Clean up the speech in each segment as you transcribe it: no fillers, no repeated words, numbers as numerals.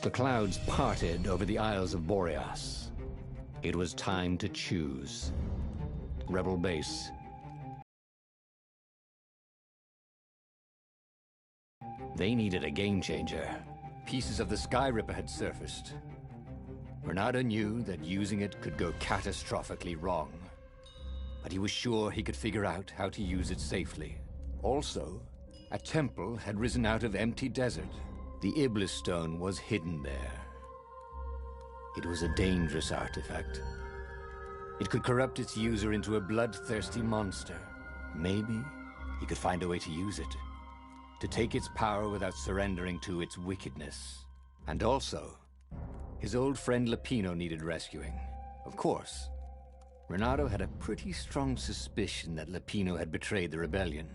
The clouds parted over the Isles of Boreas. It was time to choose. Rebel base. They needed a game changer. Pieces of the Skyripper had surfaced. Renato knew that using it could go catastrophically wrong, but he was sure he could figure out how to use it safely. Also, a temple had risen out of empty desert. The Iblis Stone was hidden there. It was a dangerous artifact. It could corrupt its user into a bloodthirsty monster. Maybe he could find a way to use it, to take its power without surrendering to its wickedness. And also, his old friend Lupino needed rescuing. Of course, Renato had a pretty strong suspicion that Lupino had betrayed the rebellion,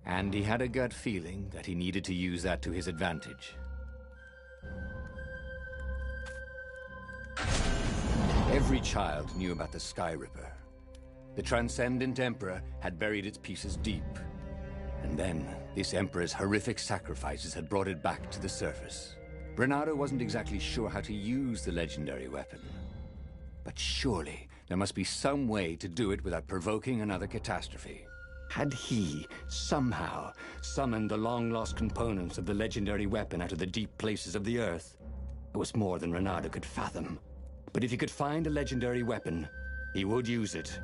and he had a gut feeling that he needed to use that to his advantage. Every child knew about the Skyripper. The Transcendent Emperor had buried its pieces deep. And then, this Emperor's horrific sacrifices had brought it back to the surface. Renato wasn't exactly sure how to use the legendary weapon. But surely, there must be some way to do it without provoking another catastrophe. Had he, somehow, summoned the long-lost components of the legendary weapon out of the deep places of the Earth? It was more than Renato could fathom. But if he could find a legendary weapon, he would use it.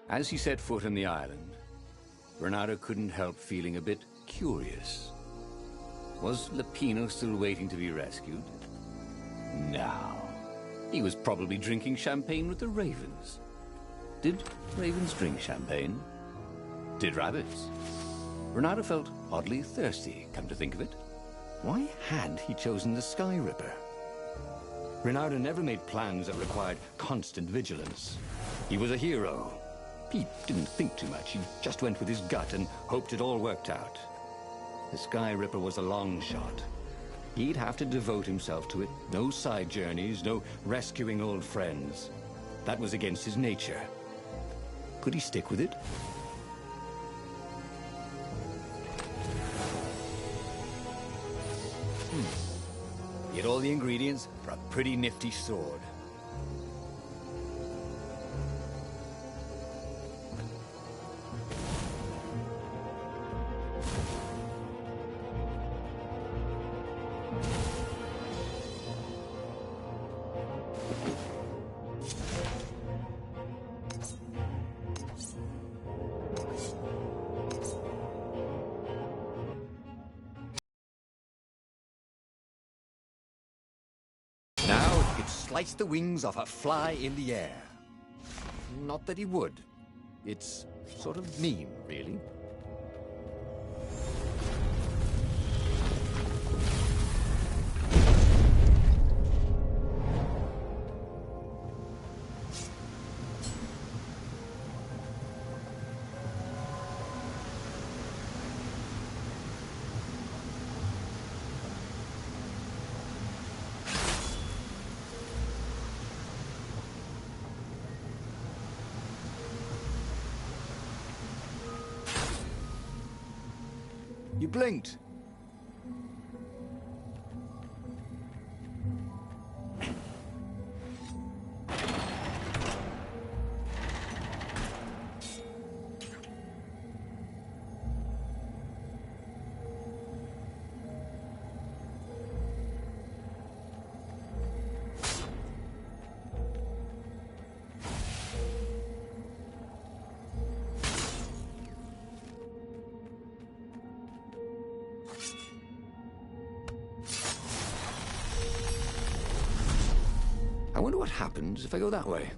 As he set foot on the island, Renato couldn't help feeling a bit curious. Was Lupino still waiting to be rescued? No. He was probably drinking champagne with the ravens. Did ravens drink champagne? Did rabbits? Renato felt oddly thirsty, come to think of it. Why had he chosen the Skyripper? Renato never made plans that required constant vigilance. He was a hero. He didn't think too much. He just went with his gut and hoped it all worked out. The Skyripper was a long shot. He'd have to devote himself to it. No side journeys, no rescuing old friends. That was against his nature. Could he stick with it? He had all the ingredients for a pretty nifty sword. Slice the wings off a fly in the air. Not that he would. It's sort of mean, really. You blinked. wonder what happens if I go that way.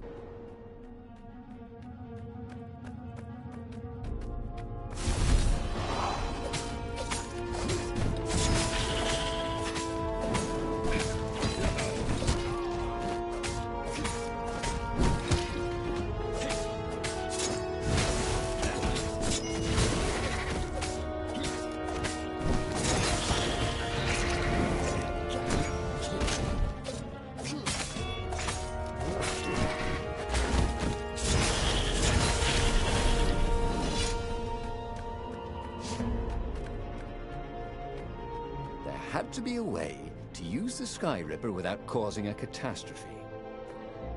Had to be a way to use the Sky Ripper without causing a catastrophe.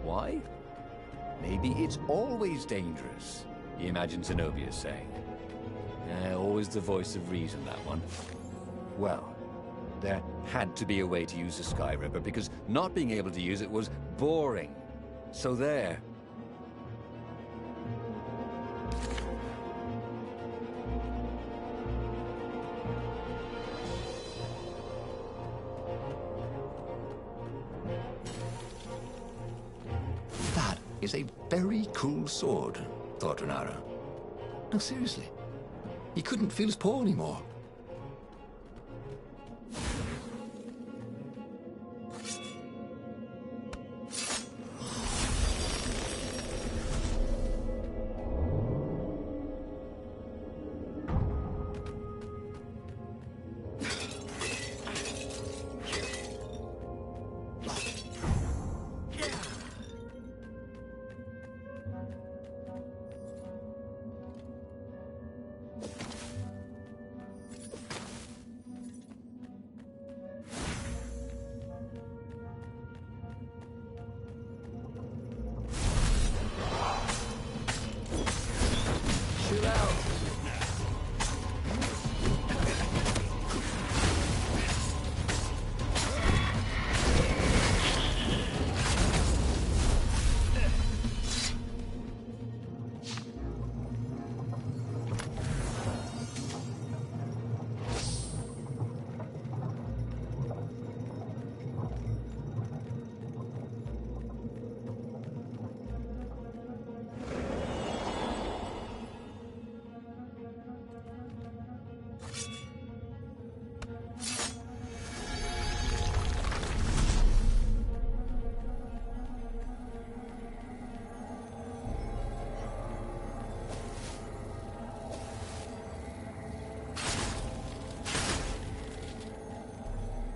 Why? Maybe it's always dangerous, he imagined Zenobia saying. Always the voice of reason, that one. Well, there had to be a way to use the Sky Ripper because not being able to use it was boring. So there. Is a very cool sword, thought Renara. No, seriously. He couldn't feel his paw anymore.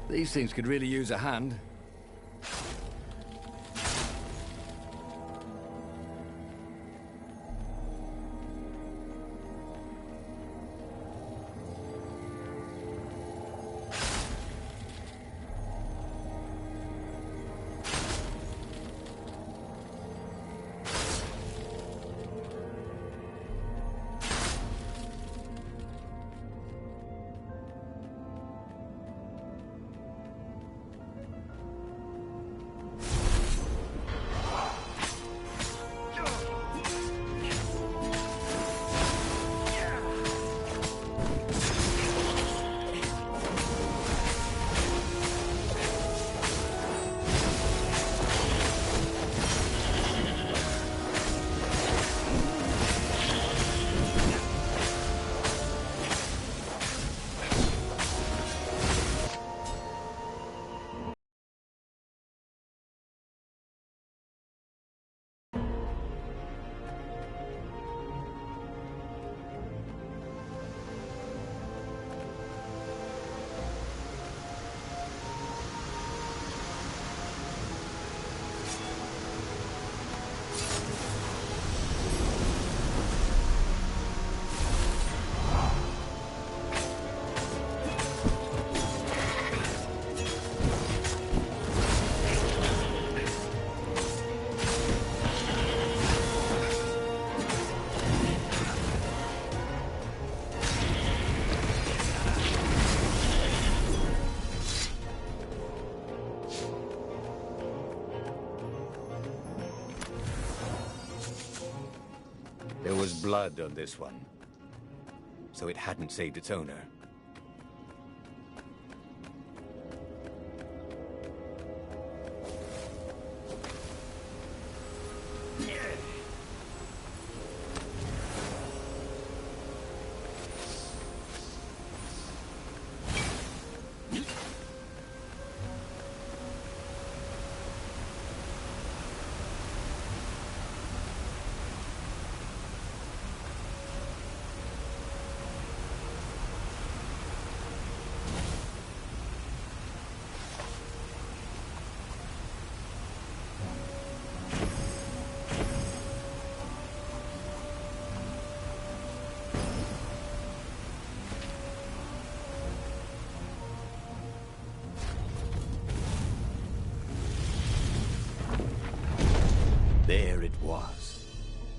These things could really use a hand. There was blood on this one, so it hadn't saved its owner. There it was.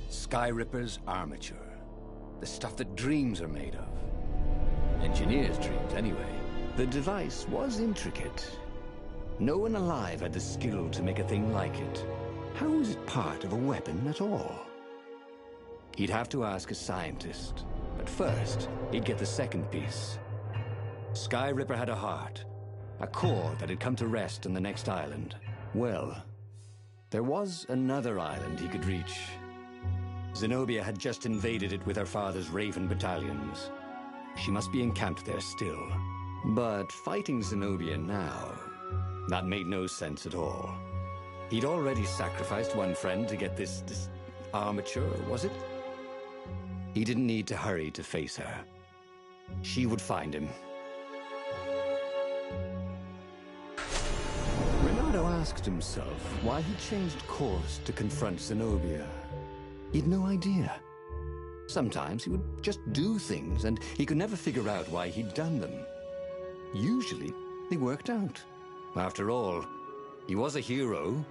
Skyripper's armature. The stuff that dreams are made of. Engineers' dreams, anyway. The device was intricate. No one alive had the skill to make a thing like it. How was it part of a weapon at all? He'd have to ask a scientist. But first, he'd get the second piece. Skyripper had a heart. A core that had come to rest on the next island. Well, there was another island he could reach. Zenobia had just invaded it with her father's Raven battalions. She must be encamped there still. But fighting Zenobia now, that made no sense at all. He'd already sacrificed one friend to get this armature, was it? He didn't need to hurry to face her. She would find him. Renato asked himself why he changed course to confront Zenobia. He'd no idea. Sometimes he would just do things, and he could never figure out why he'd done them. Usually, they worked out. After all, he was a hero.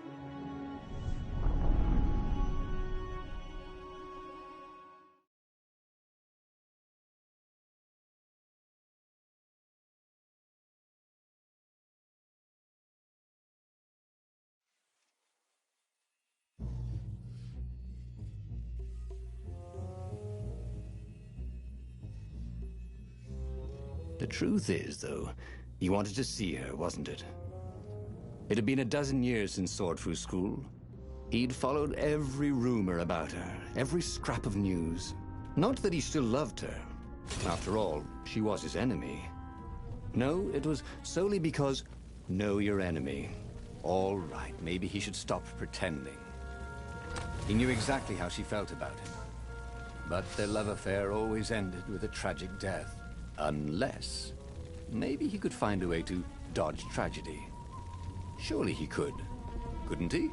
The truth is, though, he wanted to see her, wasn't it? It had been a dozen years since Swordfu School. He'd followed every rumor about her, every scrap of news. Not that he still loved her. After all, she was his enemy. No, it was solely because, know your enemy. All right, maybe he should stop pretending. He knew exactly how she felt about him. But their love affair always ended with a tragic death. Unless, maybe he could find a way to dodge tragedy. Surely he could, couldn't he?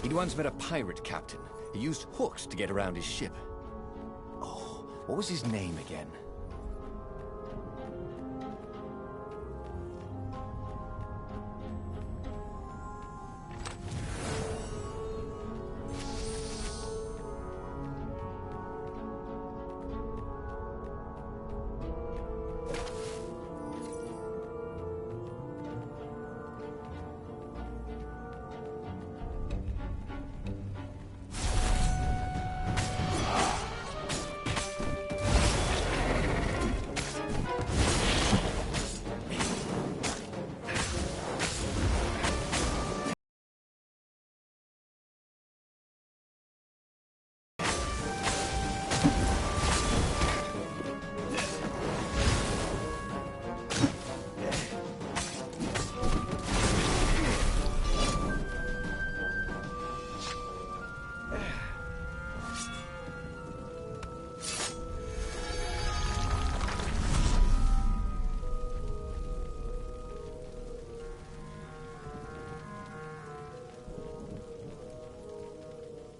He'd once met a pirate captain. He used hooks to get around his ship. Oh, what was his name again?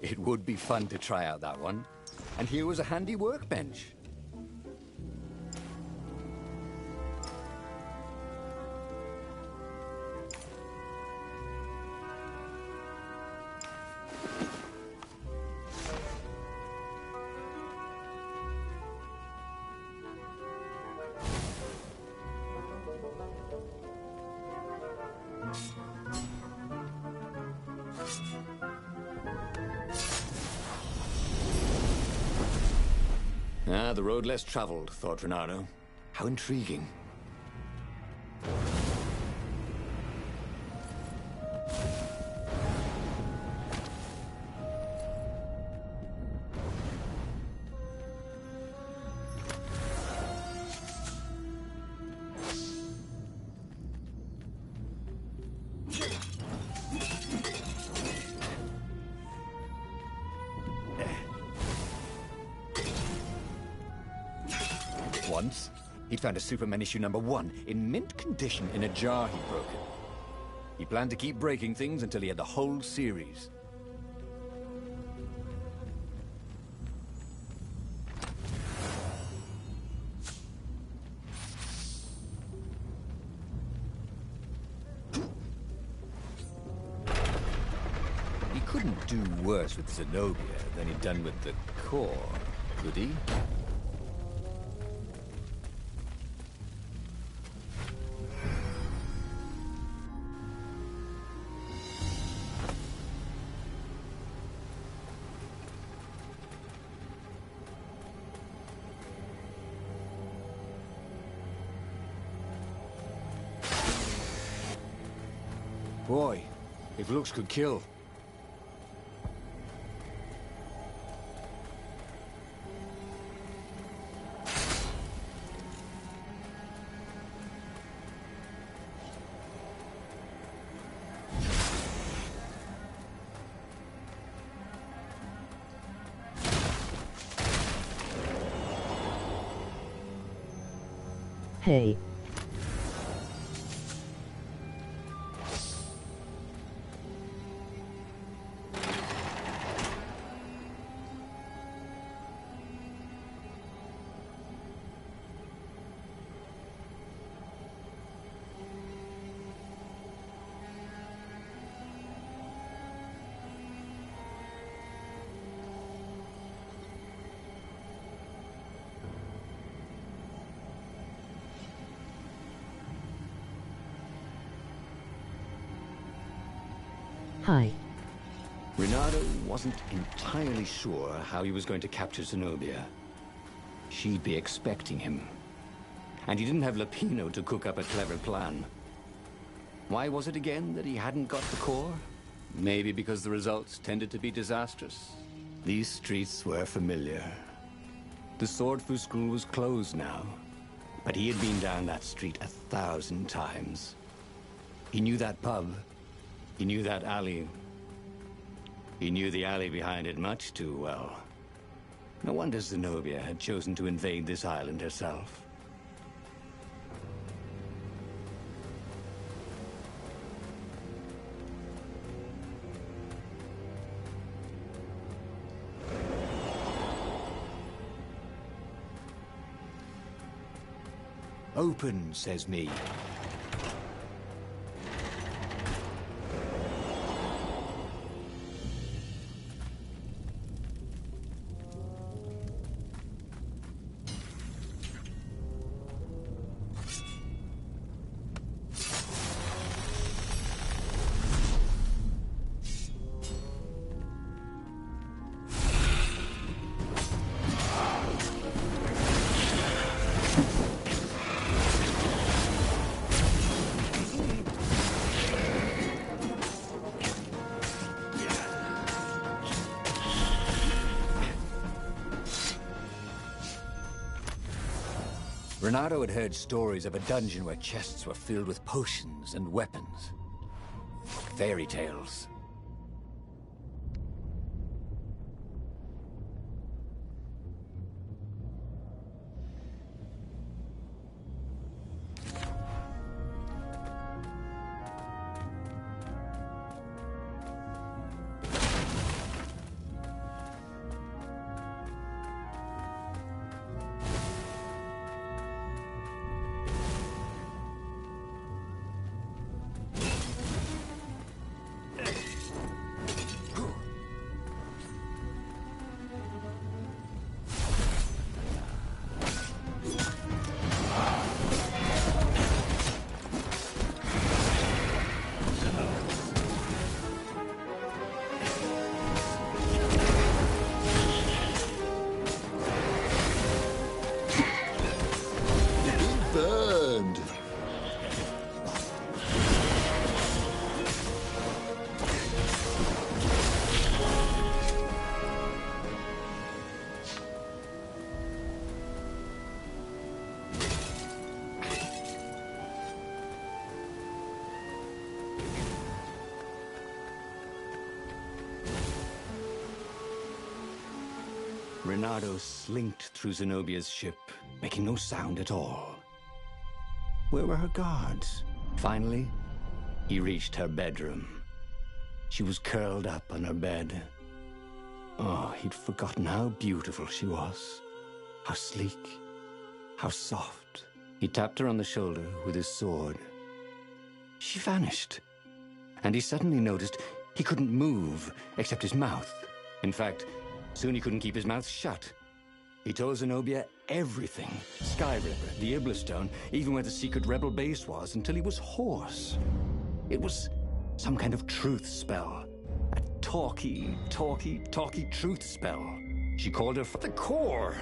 It would be fun to try out that one. And here was a handy workbench. Ah, the road less traveled, thought Reynardo. How intriguing. Once, he found a Superman issue #1 in mint condition in a jar he'd broken. He planned to keep breaking things until he had the whole series. He couldn't do worse with Zenobia than he'd done with the Core, could he? Boy, if looks could kill. Hey. Hi. Reynardo wasn't entirely sure how he was going to capture Zenobia. She'd be expecting him. And he didn't have Lapino to cook up a clever plan. Why was it again that he hadn't got the core? Maybe because the results tended to be disastrous. These streets were familiar. The Swordfu School was closed now, but he had been down that street 1,000 times. He knew that pub. He knew that alley. He knew the alley behind it much too well. No wonder Zenobia had chosen to invade this island herself. Open, says me. Reynardo had heard stories of a dungeon where chests were filled with potions and weapons. Fairy tales. Reynardo slinked through Zenobia's ship, making no sound at all. Where were her guards? Finally, he reached her bedroom. She was curled up on her bed. Oh, he'd forgotten how beautiful she was. How sleek, how soft. He tapped her on the shoulder with his sword. She vanished. And he suddenly noticed he couldn't move except his mouth. In fact, soon he couldn't keep his mouth shut. He told Zenobia everything. Skyripper, the Iblastone, even where the secret rebel base was, until he was hoarse. It was some kind of truth spell. A talky truth spell. She called her the core.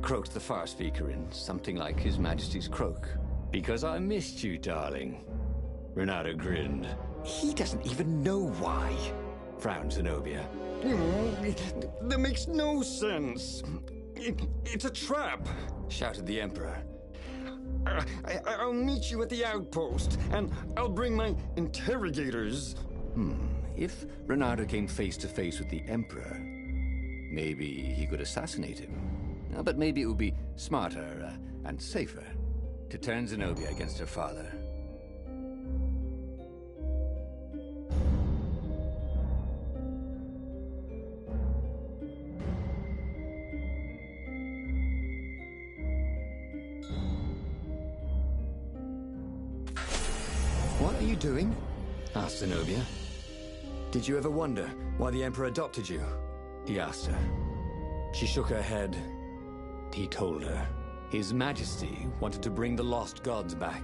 Croaked the far speaker in something like His Majesty's croak. Because I missed you, darling. Reynardo grinned. He doesn't even know why, frowned Zenobia. That makes no sense. It's a trap, shouted the Emperor. I'll meet you at the outpost, and I'll bring my interrogators. If Reynardo came face to face with the Emperor, maybe he could assassinate him. But maybe it would be smarter and safer to turn Zenobia against her father. What are you doing? Asked Zenobia. Did you ever wonder why the Emperor adopted you? He asked her. She shook her head. He told her. His Majesty wanted to bring the lost gods back.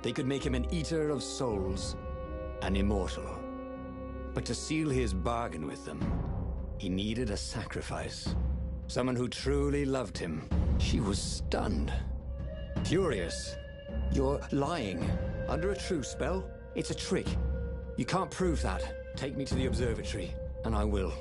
They could make him an eater of souls, an immortal. But to seal his bargain with them, he needed a sacrifice. Someone who truly loved him. She was stunned. Furious. You're lying. Under a truth spell? It's a trick. You can't prove that. Take me to the observatory, and I will.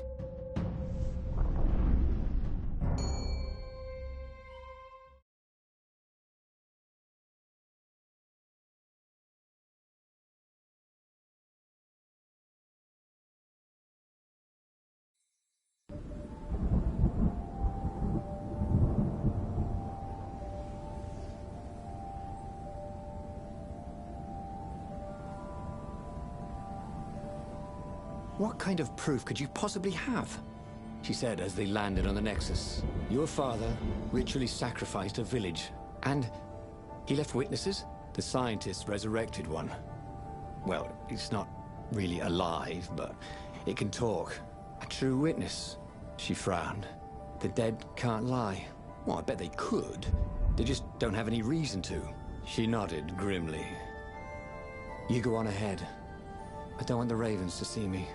What kind of proof could you possibly have? She said as they landed on the Nexus. Your father ritually sacrificed a village. And he left witnesses? The scientists resurrected one. Well, it's not really alive, but it can talk. A true witness. She frowned. The dead can't lie. Well, I bet they could. They just don't have any reason to. She nodded grimly. You go on ahead. I don't want the Ravens to see me.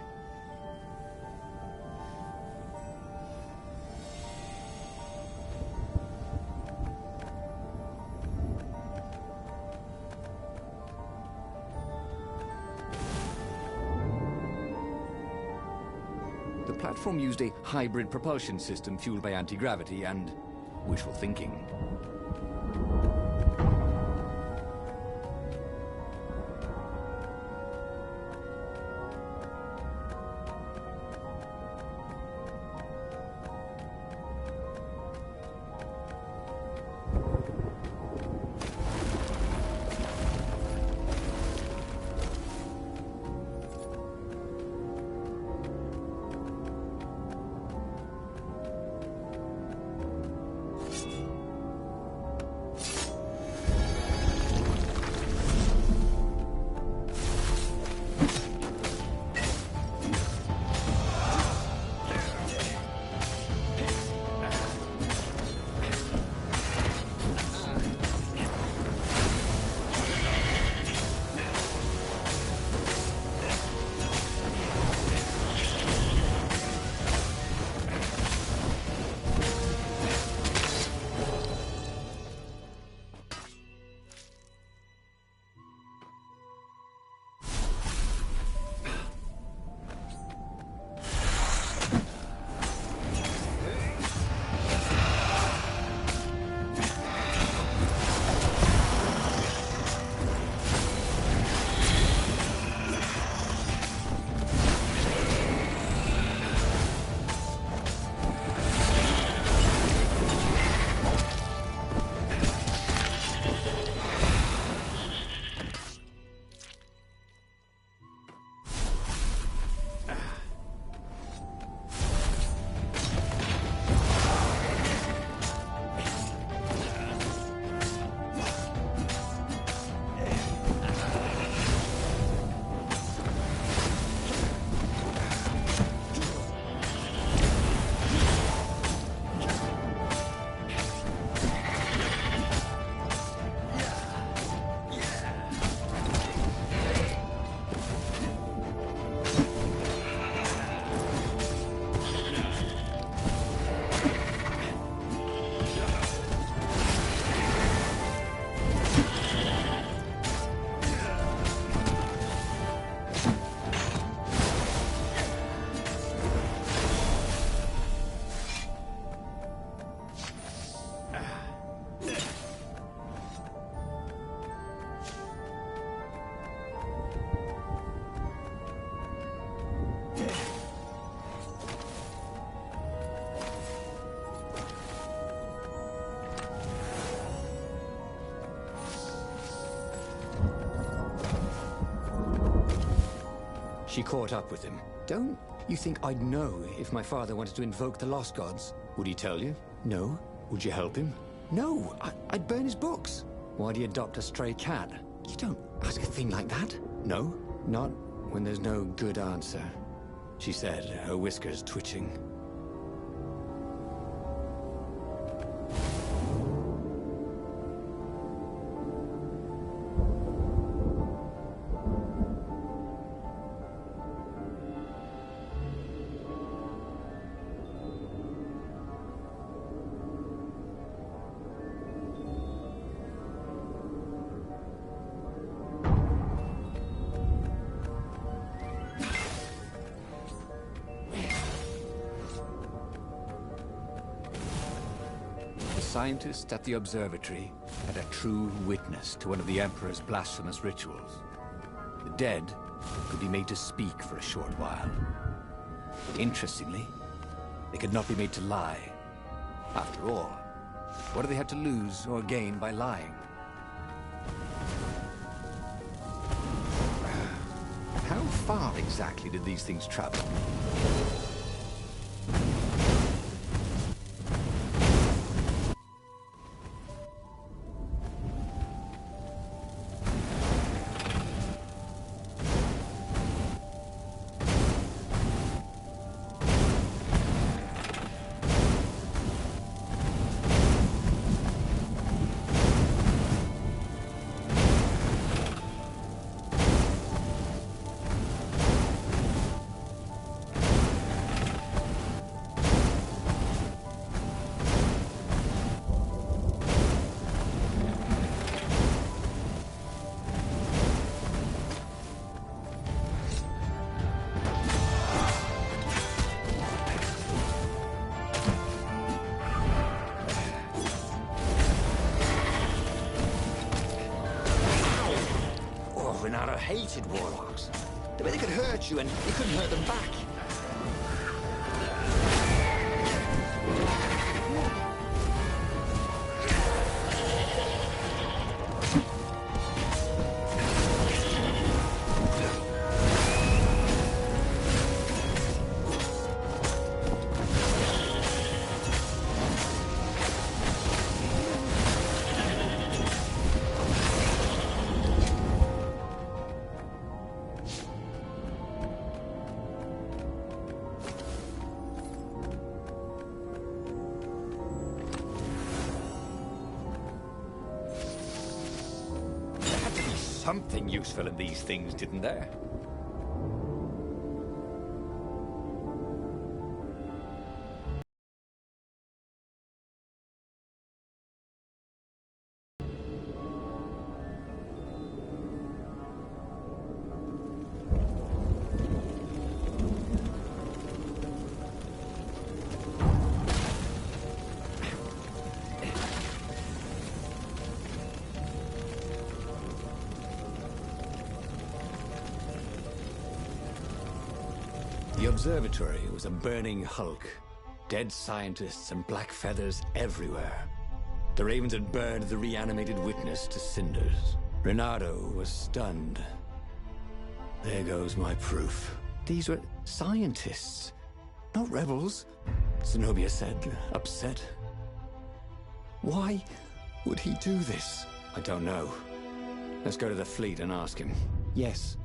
The platform used a hybrid propulsion system fueled by anti-gravity and wishful thinking. She caught up with him. Don't you think I'd know if my father wanted to invoke the Lost Gods? Would he tell you? No. Would you help him? No. I'd burn his books. Why'd he adopt a stray cat? You don't ask a thing like that. No, not when there's no good answer, she said, her whiskers twitching. Scientist at the observatory had a true witness to one of the Emperor's blasphemous rituals. The dead could be made to speak for a short while. Interestingly, they could not be made to lie. After all, what do they have to lose or gain by lying? How far exactly did these things travel? Renata hated warlocks. The way they could hurt you and you couldn't hurt them back. Something useful in these things, didn't there? The observatory was a burning hulk. Dead scientists and black feathers everywhere. The Ravens had burned the reanimated witness to cinders. Renato was stunned. There goes my proof. These were scientists, not rebels, Zenobia said, upset. Why would he do this? I don't know. Let's go to the fleet and ask him. Yes.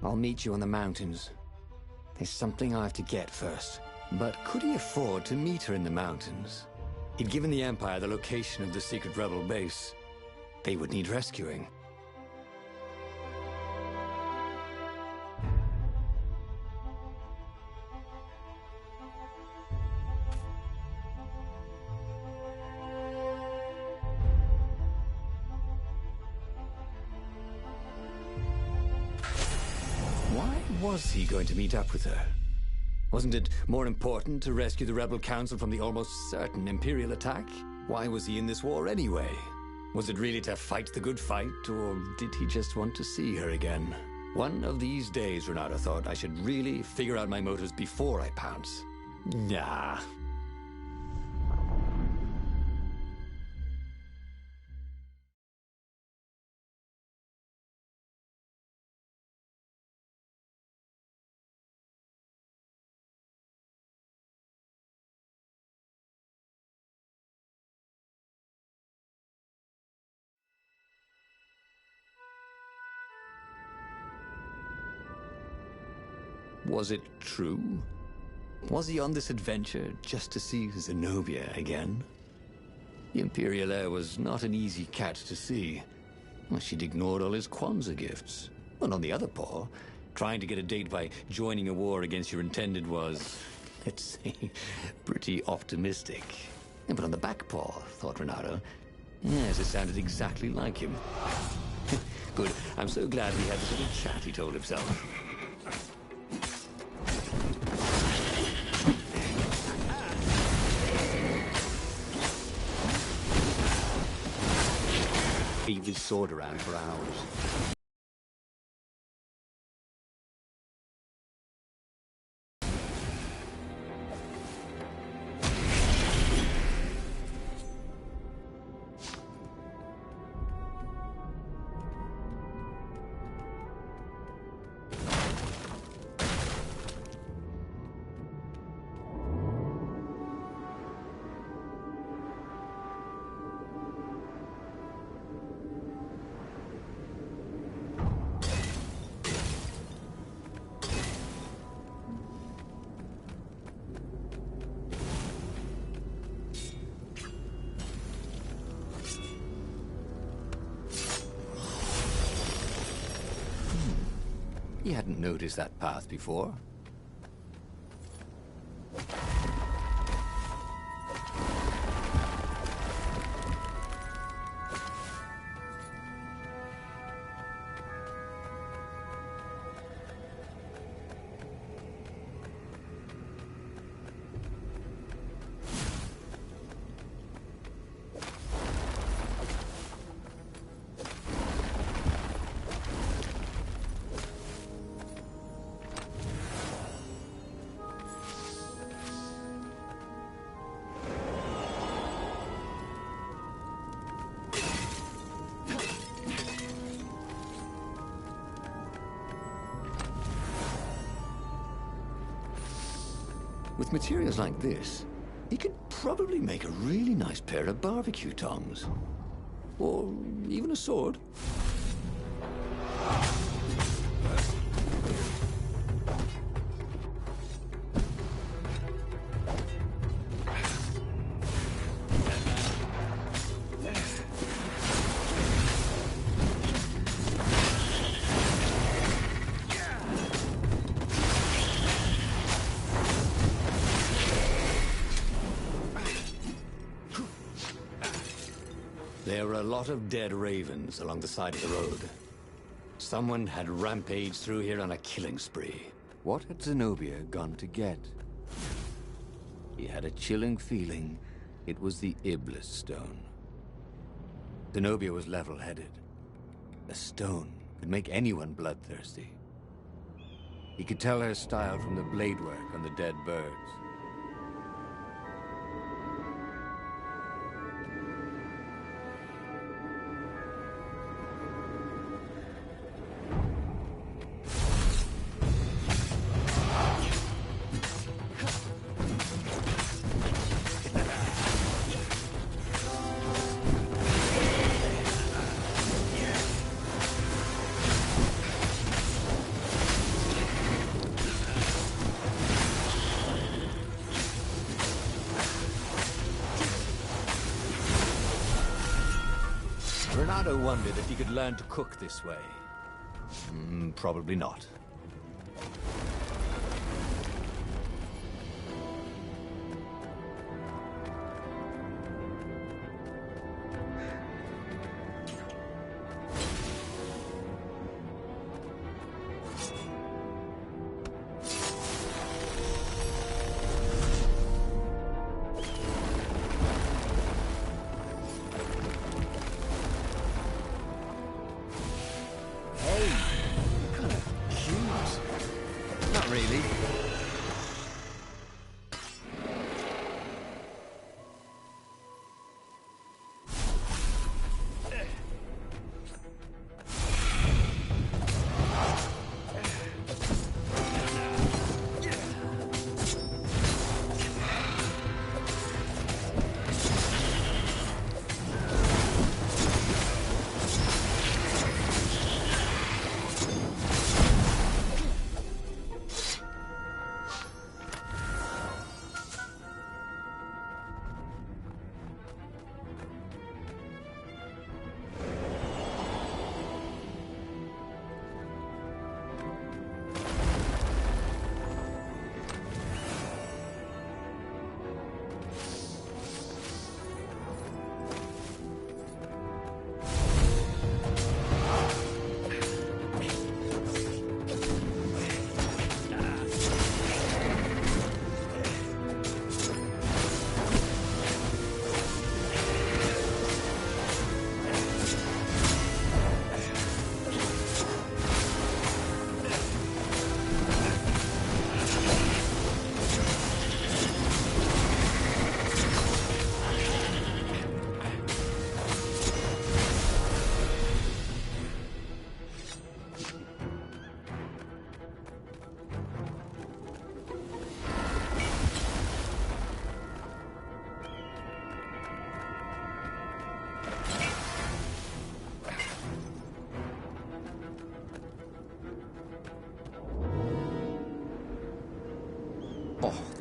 I'll meet you on the mountains. There's something I have to get first. But could he afford to meet her in the mountains? He'd given the Empire the location of the secret rebel base. They would need rescuing. Why was he going to meet up with her? Wasn't it more important to rescue the Rebel Council from the almost certain Imperial attack? Why was he in this war anyway? Was it really to fight the good fight, or did he just want to see her again? One of these days, Renato thought, I should really figure out my motives before I pounce. Nah. Was it true? Was he on this adventure just to see Zenobia again? The Imperial heir was not an easy cat to see. Well, she'd ignored all his Kwanzaa gifts. And on the other paw, trying to get a date by joining a war against your intended was, let's say, pretty optimistic. But on the back paw, thought Renato, yes, it sounded exactly like him. Good. I'm so glad we had this little chat, he told himself. Leave his sword around for hours. He hadn't noticed that path before. With materials like this, he could probably make a really nice pair of barbecue tongs. Or even a sword. There were a lot of dead ravens along the side of the road. Someone had rampaged through here on a killing spree. What had Zenobia gone to get? He had a chilling feeling it was the Iblis stone. Zenobia was level-headed. A stone could make anyone bloodthirsty. He could tell her style from the blade work on the dead birds. Renato wondered if he could learn to cook this way. Probably not. Really?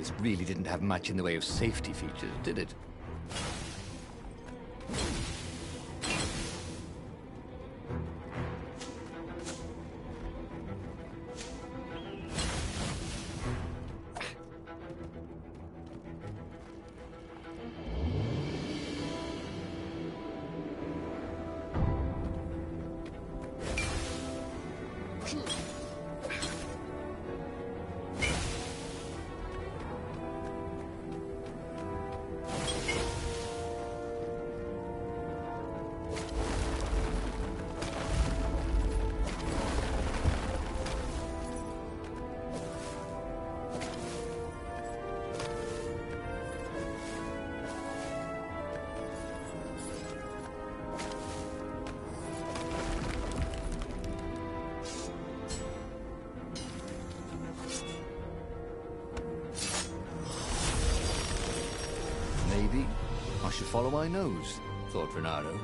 This really didn't have much in the way of safety features, did it? Maybe I should follow my nose, thought Reynardo.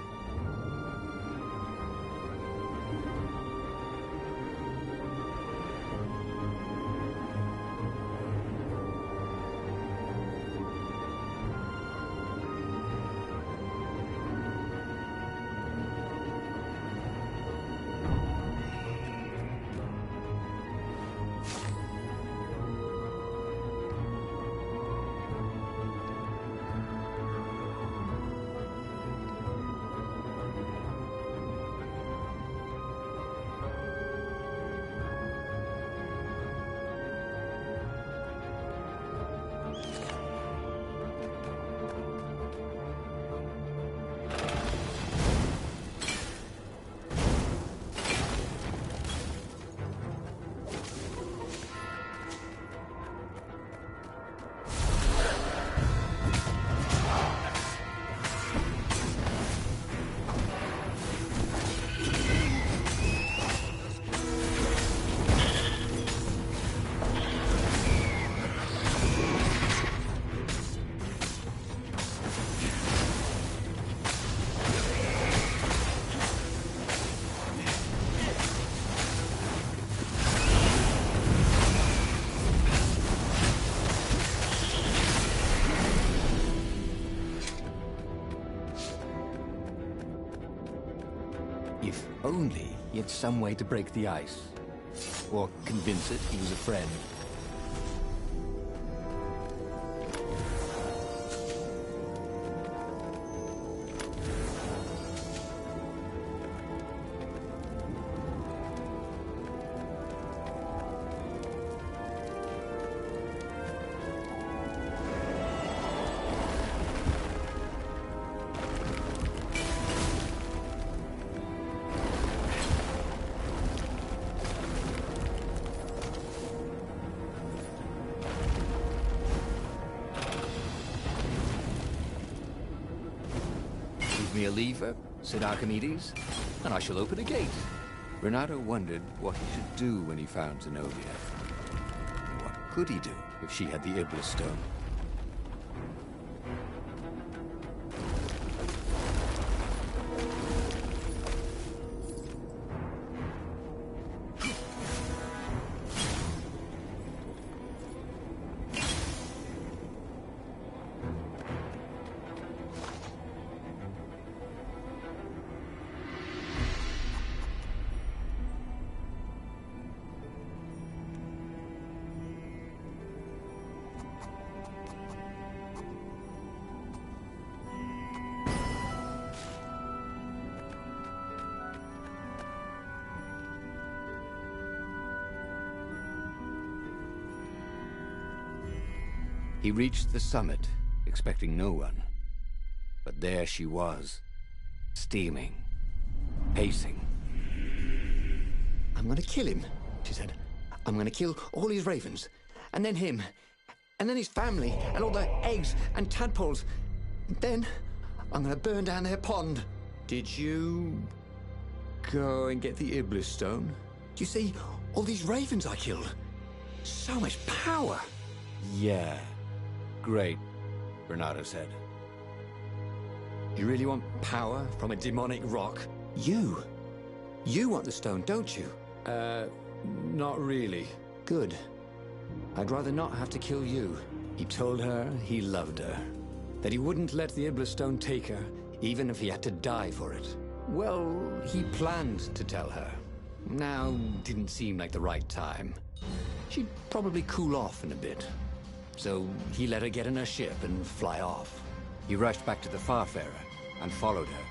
If only he had some way to break the ice. Or convince it he was a friend. "Give me a lever," said Archimedes, "and I shall open a gate." Reynardo wondered what he should do when he found Zenobia. What could he do if she had the Iblis Stone? He reached the summit, expecting no one. But there she was, steaming, pacing. "I'm gonna kill him," she said. "I'm gonna kill all his ravens, and then him, and then his family, and all the eggs and tadpoles. Then I'm gonna burn down their pond." "Did you go and get the Iblis Stone?" "Do you see all these ravens I killed? So much power." "Yeah. Great," Reynardo said. "You really want power from a demonic rock?" You want the stone, don't you?" Not really." "Good. I'd rather not have to kill you." He told her he loved her, that he wouldn't let the Iblastone take her, even if he had to die for it. Well, he planned to tell her. Now didn't seem like the right time. She'd probably cool off in a bit. So he let her get in her ship and fly off. He rushed back to the Farfarer and followed her,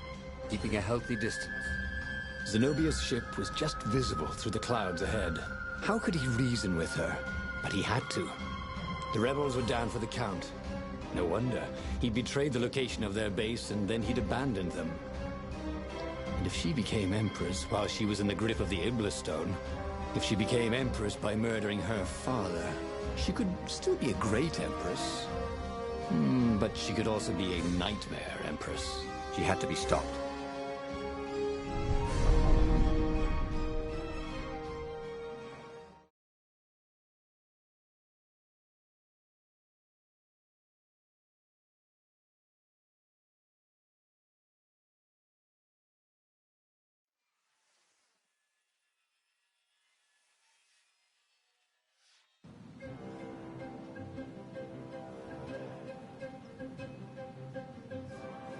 keeping a healthy distance. Zenobia's ship was just visible through the clouds ahead. How could he reason with her? But he had to. The rebels were down for the count. No wonder. He betrayed the location of their base and then he'd abandoned them. And if she became Empress while she was in the grip of the Iblastone, if she became Empress by murdering her father, she could still be a great Empress. But she could also be a nightmare Empress. She had to be stopped.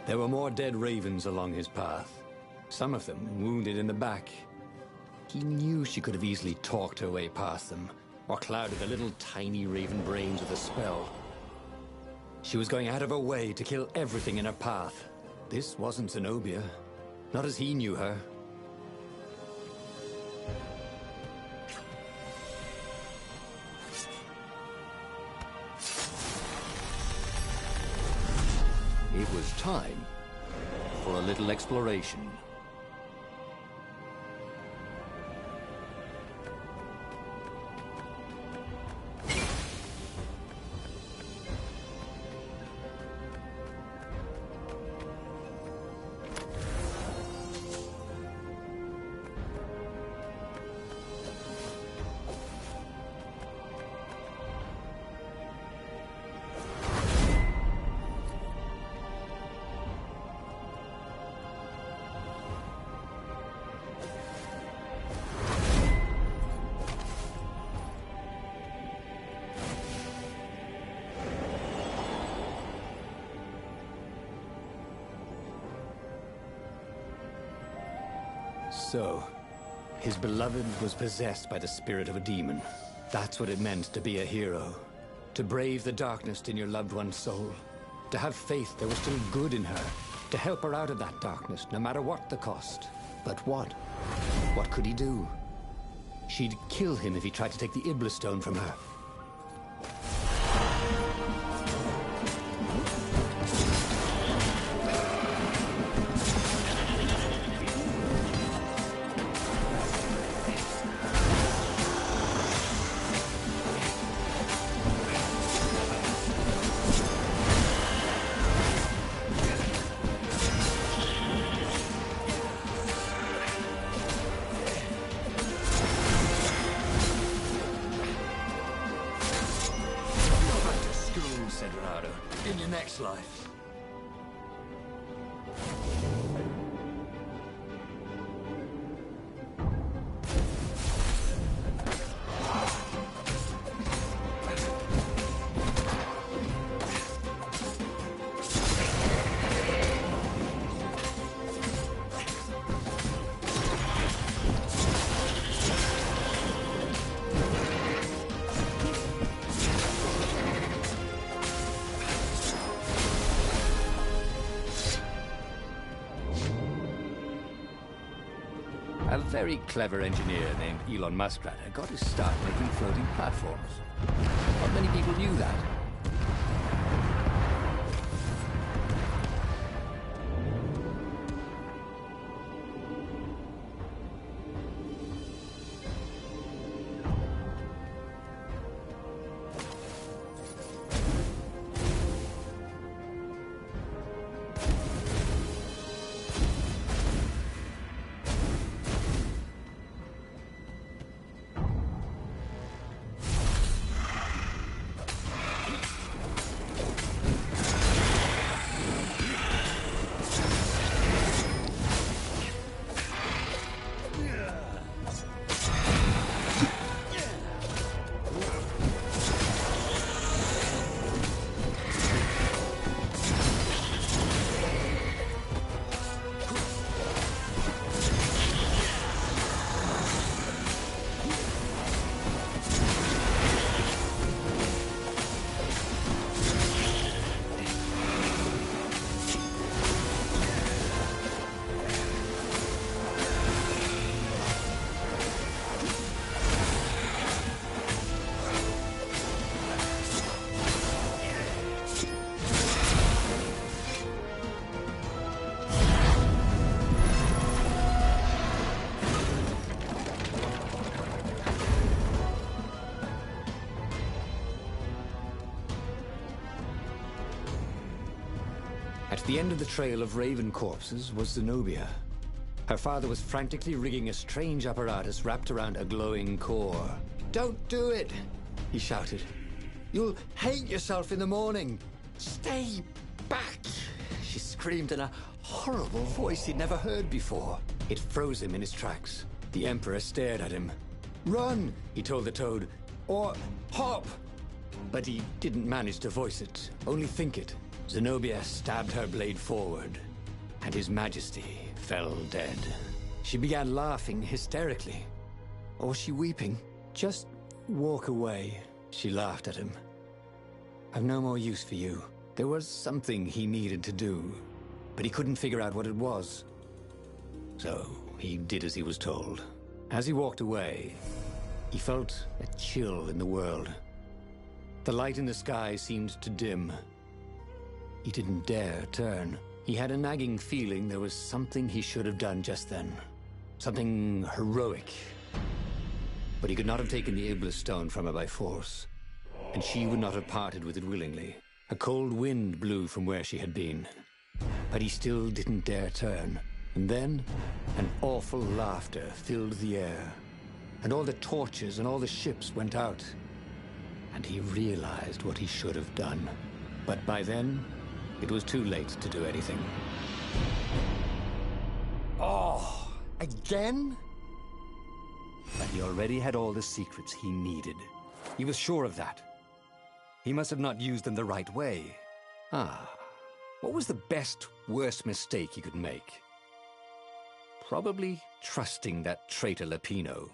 There were more dead ravens along his path, some of them wounded in the back. He knew she could have easily talked her way past them, or clouded the little tiny raven brains with a spell. She was going out of her way to kill everything in her path. This wasn't Zenobia, not as he knew her. It was time for a little exploration. So, his beloved was possessed by the spirit of a demon. That's what it meant to be a hero. To brave the darkness in your loved one's soul. To have faith there was still good in her. To help her out of that darkness, no matter what the cost. But what? What could he do? She'd kill him if he tried to take the Iblastone from her. In your next life. A very clever engineer named Elon Muskratter got his start making floating platforms. Not many people knew that. At the end of the trail of raven corpses was Zenobia. Her father was frantically rigging a strange apparatus wrapped around a glowing core. "Don't do it!" he shouted. "You'll hate yourself in the morning! Stay back!" She screamed in a horrible voice he'd never heard before. It froze him in his tracks. The Emperor stared at him. "Run," he told the toad, "or hop!" But he didn't manage to voice it, only think it. Zenobia stabbed her blade forward, and His Majesty fell dead. She began laughing hysterically. Or was she weeping? "Just walk away," she laughed at him. "I've no more use for you." There was something he needed to do, but he couldn't figure out what it was. So he did as he was told. As he walked away, he felt a chill in the world. The light in the sky seemed to dim. He didn't dare turn. He had a nagging feeling there was something he should have done just then. Something heroic. But he could not have taken the Iblis stone from her by force, and she would not have parted with it willingly. A cold wind blew from where she had been, but he still didn't dare turn. And then, an awful laughter filled the air, and all the torches and all the ships went out, and he realized what he should have done. But by then, it was too late to do anything. Oh, again? But he already had all the secrets he needed. He was sure of that. He must have not used them the right way. What was the best, worst mistake he could make? Probably trusting that traitor Lepino.